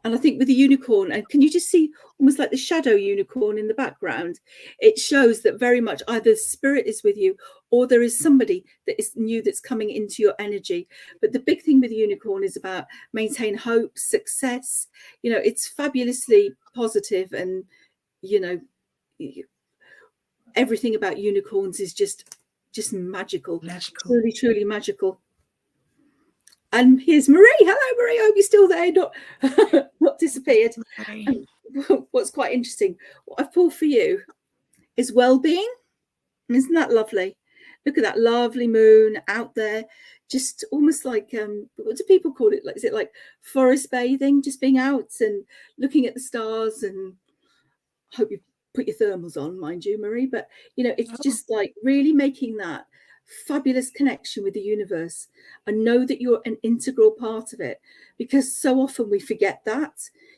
Speaker 2: And I think with the unicorn, and can you just see almost like the shadow unicorn in the background? It shows that very much either spirit is with you or there is somebody that is new that's coming into your energy. But the big thing with the unicorn is about maintain hope, success. You know, it's fabulously positive, and you know, everything about unicorns is just magical. Truly, truly magical. And here's Marie. Hello, Marie. I hope you're still there, not disappeared. And what's quite interesting, what I've pulled for you is well-being. Isn't that lovely? Look at that lovely moon out there, just almost like what do people call it? Like, is it like forest bathing? Just being out and looking at the stars. And I hope you put your thermals on, mind you, Marie. But you know, it's just like really making that fabulous connection with the universe and know that you're an integral part of it, because so often we forget that.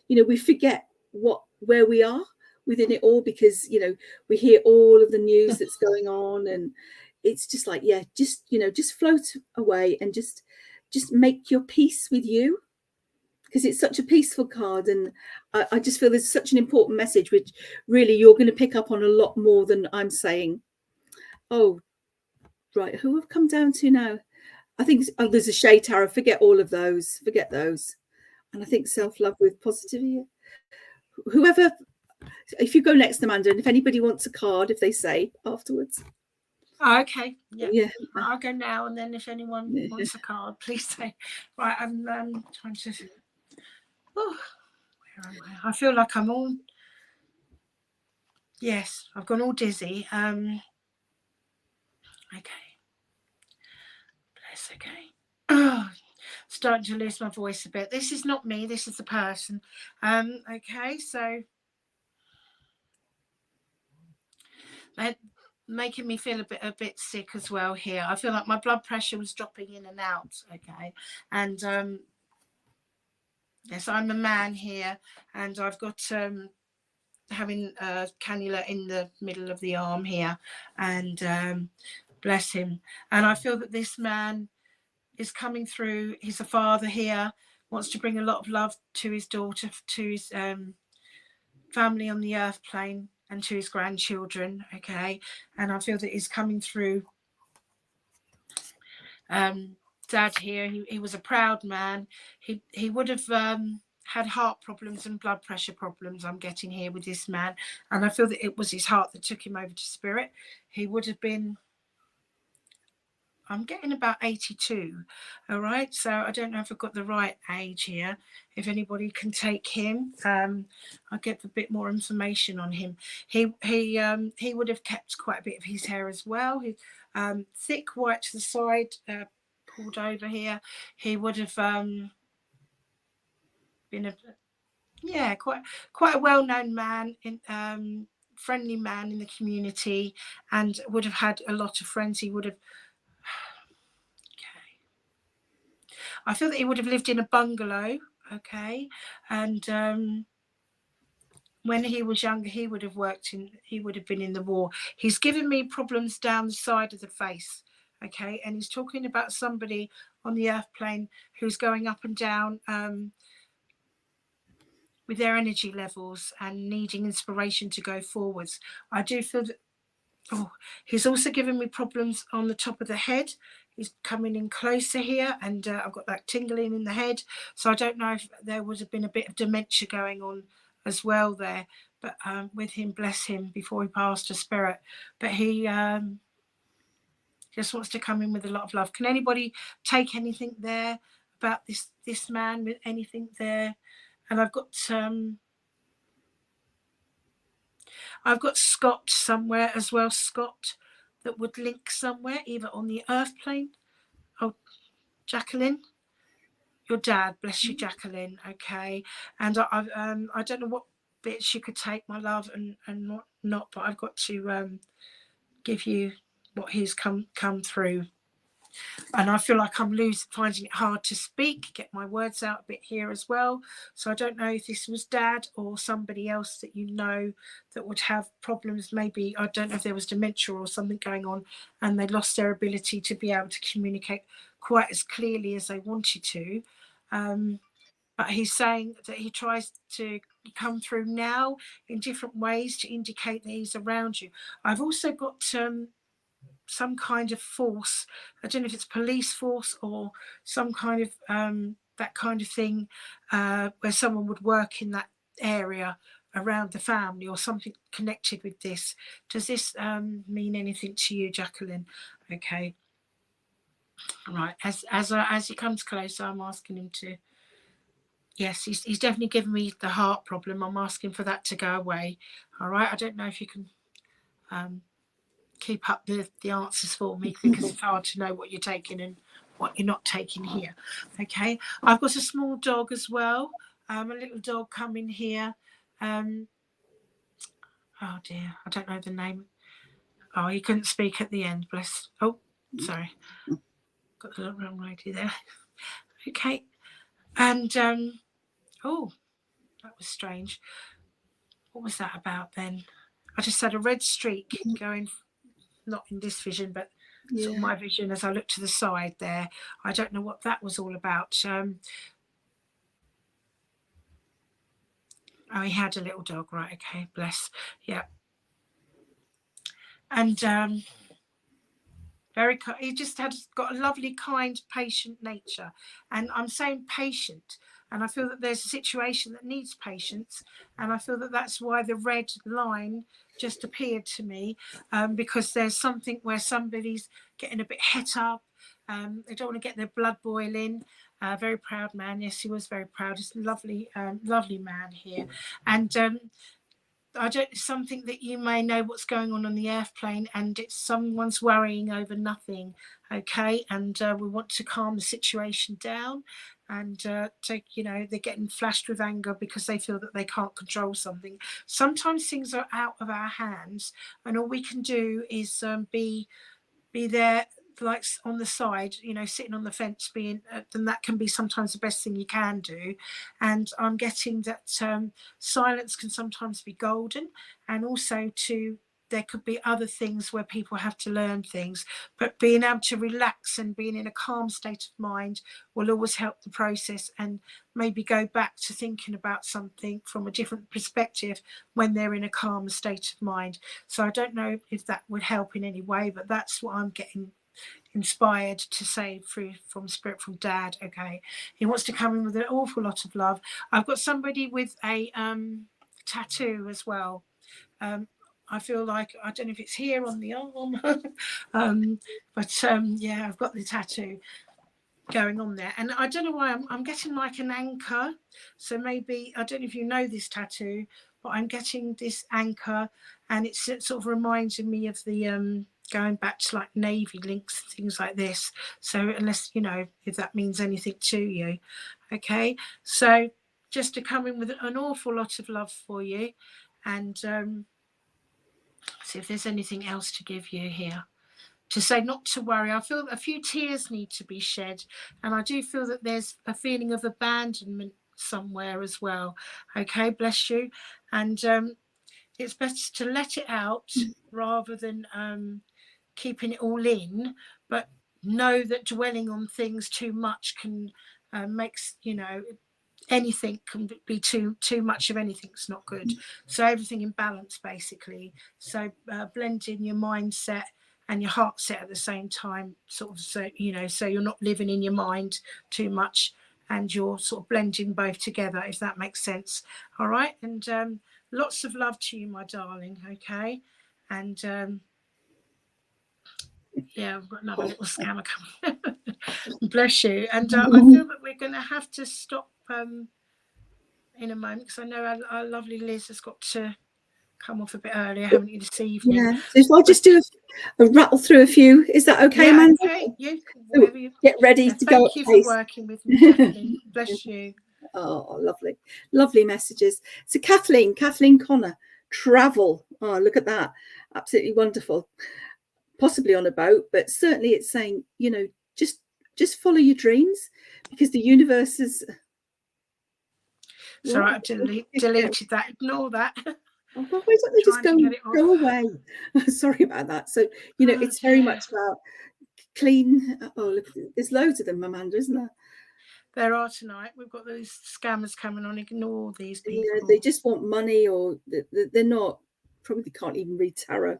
Speaker 2: You know, we forget where we are within it all, because you know, we hear all of the news that's going on, and it's just like, yeah, just, you know, just float away and just make your peace with you, because it's such a peaceful card. And I just feel there's such an important message, which really you're going to pick up on a lot more than I'm saying. Oh, right, who have come down to now? I think, oh, there's a shade tarot. Forget all of those. Forget those. And I think self-love with positivity. Whoever, if you go next, Amanda, and if anybody wants a card, if they say afterwards.
Speaker 1: Oh, okay. Yeah. I'll go now, and then if anyone wants a card, please say. Right, I'm trying to. Oh, where am I? I feel like I'm all. Yes, I've gone all dizzy. Okay. Bless. Okay. Oh, starting to lose my voice a bit. This is not me. This is the person. Okay, so they're making me feel a bit sick as well here. I feel like my blood pressure was dropping in and out. Okay, and yes, I'm a man here, and I've got having a cannula in the middle of the arm here, and bless him. And I feel that this man is coming through. He's a father here, wants to bring a lot of love to his daughter, to his family on the earth plane, and to his grandchildren. Okay, and I feel that he's coming through. Dad here, he was a proud man. He would have had heart problems and blood pressure problems, I'm getting here with this man, and I feel that it was his heart that took him over to spirit. He would have been, I'm getting about 82. All right, so I don't know if I've got the right age here. If anybody can take him, I'll get a bit more information on him. He would have kept quite a bit of his hair as well. He thick white to the side, pulled over here. He would have been quite a well-known man, in friendly man in the community, and would have had a lot of friends. He would have. Okay. I feel that he would have lived in a bungalow. Okay, and when he was younger, he would have been in the war. He's given me problems down the side of the face. Okay, and he's talking about somebody on the earth plane who's going up and down with their energy levels and needing inspiration to go forwards. I do feel that. Oh, he's also given me problems on the top of the head. He's coming in closer here, and I've got that tingling in the head. So I don't know if there would have been a bit of dementia going on as well there. But with him, bless him, before he passed to spirit. But he just wants to come in with a lot of love. Can anybody take anything there about this man, with anything there? And I've got Scott somewhere as well, Scott, that would link somewhere, either on the earth plane. Oh, Jacqueline, your dad, bless you, Jacqueline. Okay, and I don't know what bits you could take, my love, and what not, but I've got to give you what he's come through. I feel like I'm finding it hard to speak, get my words out a bit here as well. So I don't know if this was Dad or somebody else that you know that would have problems. Maybe, I don't know if there was dementia or something going on and they lost their ability to be able to communicate quite as clearly as they wanted to. But he's saying that he tries to come through now in different ways to indicate that he's around you. I've also got some kind of force. I don't know if it's police force or some kind of that kind of thing, where someone would work in that area around the family or something connected with this. Does this mean anything to you, Jacqueline? Okay. Right. As he comes closer, I'm asking him to. Yes, he's definitely given me the heart problem. I'm asking for that to go away. All right. I don't know if you can keep up the answers for me, because it's hard to know what you're taking and what you're not taking here. Okay. I've got a small dog as well. A little dog coming here. Oh dear, I don't know the name. Oh, he couldn't speak at the end. Bless. Oh, sorry. Got the wrong lady there. Okay. And oh, that was strange. What was that about then? I just had a red streak going, not in this vision, but sort of my vision as I looked to the side there. I don't know what that was all about. Oh, he had a little dog, right? Okay, bless. Yeah. And he just got a lovely, kind, patient nature. And I'm saying patient, and I feel that there's a situation that needs patience, and I feel that that's why the red line just appeared to me, because there's something where somebody's getting a bit het up. They don't want to get their blood boiling. Very proud man. Yes, he was very proud. He's a lovely man here. And something that you may know what's going on the earth plane, and it's someone's worrying over nothing. Okay. And we want to calm the situation down, and they're getting flashed with anger because they feel that they can't control something. Sometimes things are out of our hands, and all we can do is be there, like on the side, sitting on the fence, being then that can be sometimes the best thing you can do. And I'm getting that silence can sometimes be golden, and also there could be other things where people have to learn things, but being able to relax and being in a calm state of mind will always help the process, and maybe go back to thinking about something from a different perspective when they're in a calmer state of mind. So I don't know if that would help in any way, but that's what I'm getting inspired to say from spirit, from Dad. Okay, he wants to come in with an awful lot of love. I've got somebody with a tattoo as well. I feel like, I don't know if it's here on the arm, but yeah, I've got the tattoo going on there, and I don't know why I'm getting like an anchor. So maybe, I don't know if you know this tattoo, but I'm getting this anchor, and it sort of reminding me of the going back to like Navy links, things like this. So unless if that means anything to you. Okay, so just to come in with an awful lot of love for you, and see if there's anything else to give you here. To say not to worry. I feel a few tears need to be shed, and I do feel that there's a feeling of abandonment somewhere as well. Okay, bless you. And it's best to let it out rather than keeping it all in, but know that dwelling on things too much can makes anything can be too much of anything's not good. So everything in balance, basically. So blending your mindset and your heart set at the same time, sort of, so you're not living in your mind too much, and you're sort of blending both together, if that makes sense. All right. And lots of love to you, my darling. Okay. And yeah, I've got another little scammer coming. Bless you. And I feel that we're going to have to stop in a moment, because I know our lovely Liz has got to come off a bit earlier, haven't you, this evening?
Speaker 2: Yeah. So if I just do a rattle through a few, is that okay,
Speaker 1: yeah,
Speaker 2: Amanda?
Speaker 1: Okay. You
Speaker 2: get ready to go.
Speaker 1: Thank you for working with me, Jacqueline. Bless you.
Speaker 2: Oh, lovely messages. So Kathleen Connor, travel. Oh, look at that. Absolutely wonderful. Possibly on a boat, but certainly it's saying, just follow your dreams, because the universe is.
Speaker 1: So I deleted that. Ignore that.
Speaker 2: Oh, why don't they just go away? Sorry about that. So, you know, it's very much about clean. Oh, look, there's loads of them, Amanda, isn't there?
Speaker 1: There are tonight. We've got those scammers coming on. Ignore these people.
Speaker 2: Yeah, they just want money, or they're not, probably can't even read tarot.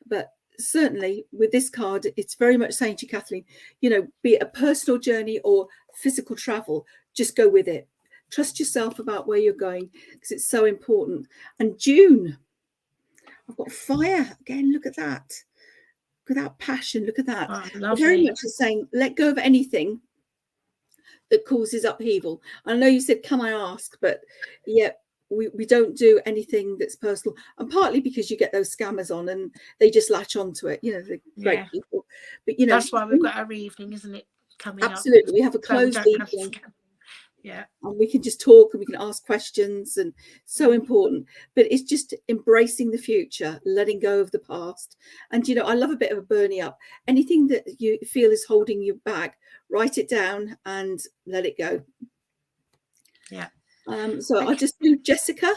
Speaker 2: But certainly with this card, it's very much saying to you, Kathleen, you know, be it a personal journey or physical travel, just go with it. Trust yourself about where you're going, because it's so important. And June, I've got fire again. Look at that. Look at that passion. Look at that.
Speaker 1: Oh,
Speaker 2: very much is saying, let go of anything that causes upheaval. I know you said, can I ask? But yeah, we don't do anything that's personal. And partly because you get those scammers on and they just latch onto it. You know, they're great people. But, you know,
Speaker 1: that's why we've got our evening, isn't it? Coming
Speaker 2: absolutely.
Speaker 1: up.
Speaker 2: We have a closed evening.
Speaker 1: Yeah,
Speaker 2: and we can just talk and we can ask questions, and so important. But it's just embracing the future, letting go of the past. And you know, I love a bit of a Bernie up. Anything that you feel is holding you back, write it down and let it go.
Speaker 1: Yeah.
Speaker 2: So I'll just do Jessica.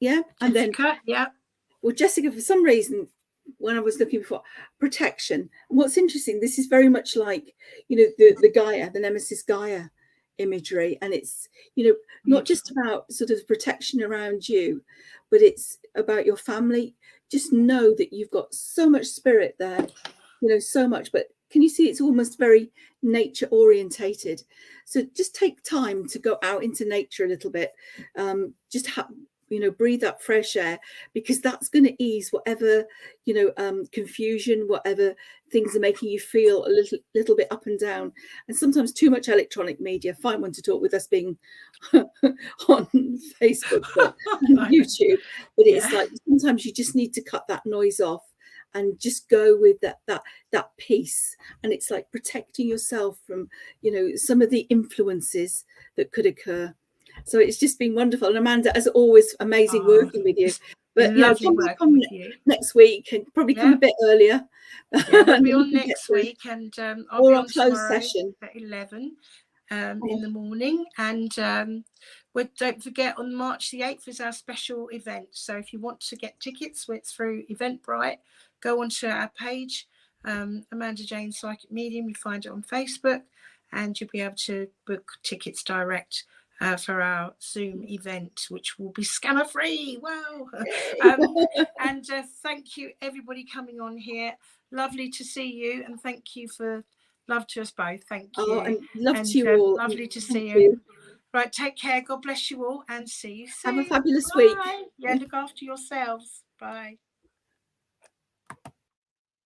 Speaker 2: Yeah. And
Speaker 1: Jessica,
Speaker 2: then well, Jessica, for some reason, when I was looking for protection, and what's interesting, this is very much like, you know, the Gaia, the Nemesis Gaia imagery. And it's, you know, not just about sort of protection around you, but it's about your family. Just know that you've got so much spirit there, you know, so much. But can you see it's almost very nature orientated? So just take time to go out into nature a little bit. Just you know, breathe that fresh air, because that's going to ease whatever, you know, confusion, whatever things are making you feel a little bit up and down. And sometimes too much electronic media. Find one to talk with us being on Facebook and YouTube. But it's like sometimes you just need to cut that noise off and just go with that peace. And it's like protecting yourself from, you know, some of the influences that could occur. So it's just been wonderful. And Amanda, as always, amazing working with you. But you know, come next week and probably come a bit earlier.
Speaker 1: We'll be on next week, and I'll be on
Speaker 2: closed session
Speaker 1: at 11 in the morning. And don't forget, on March the 8th is our special event. So if you want to get tickets, it's through Eventbrite. Go onto our page, Amanda Jane Psychic Medium. You find it on Facebook, and you'll be able to book tickets direct for our Zoom event, which will be scammer free. Wow. And thank you everybody coming on here. Lovely to see you, and thank you for love to us both. Thank you.
Speaker 2: And love to you all.
Speaker 1: Lovely to see you. Right, take care. God bless you all, and see you soon.
Speaker 2: Have a fabulous week.
Speaker 1: Yeah, look after yourselves. Bye.